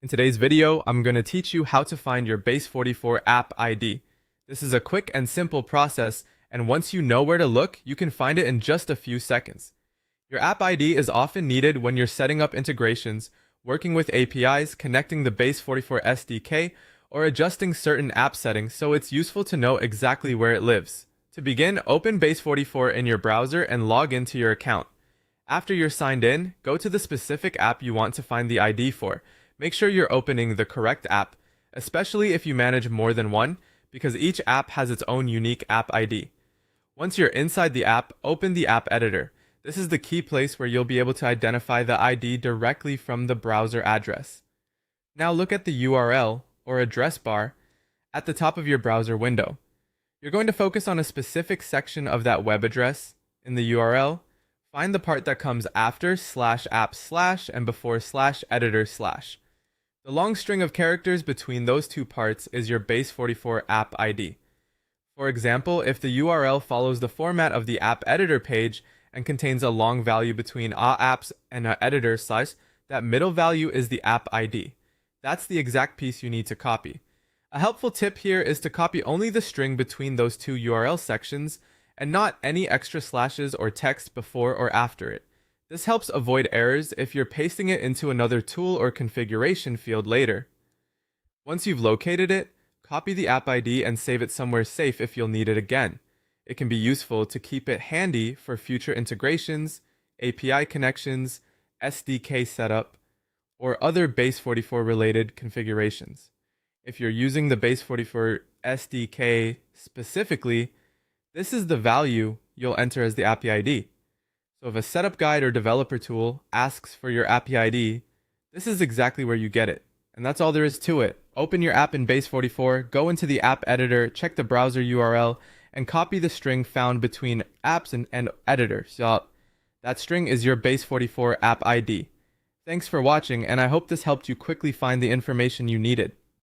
In today's video, I'm going to teach you how to find your Base44 App ID. This is a quick and simple process, and once you know where to look, you can find it in just a few seconds. Your App ID is often needed when you're setting up integrations, working with APIs, connecting the Base44 SDK, or adjusting certain app settings, so it's useful to know exactly where it lives. To begin, open Base44 in your browser and log into your account. After you're signed in, go to the specific app you want to find the ID for. Make sure you're opening the correct app, especially if you manage more than one, because each app has its own unique app ID. Once you're inside the app, open the app editor. This is the key place where you'll be able to identify the ID directly from the browser address. Now look at the URL, or address bar, at the top of your browser window. You're going to focus on a specific section of that web address. In the URL, find the part that comes after /app/ and before /editor/. The long string of characters between those two parts is your Base44 App ID. For example, if the URL follows the format of the app editor page and contains a long value between apps and editor/, that middle value is the app ID. That's the exact piece you need to copy. A helpful tip here is to copy only the string between those two URL sections and not any extra slashes or text before or after it. This helps avoid errors if you're pasting it into another tool or configuration field later. Once you've located it, copy the app ID and save it somewhere safe if you'll need it again. It can be useful to keep it handy for future integrations, API connections, SDK setup, or other Base44 related configurations. If you're using the Base44 SDK specifically, this is the value you'll enter as the app ID. So if a setup guide or developer tool asks for your app ID, this is exactly where you get it. And that's all there is to it. Open your app in Base44, go into the app editor, check the browser URL, and copy the string found between apps and editor. So that string is your Base44 app ID. Thanks for watching, and I hope this helped you quickly find the information you needed.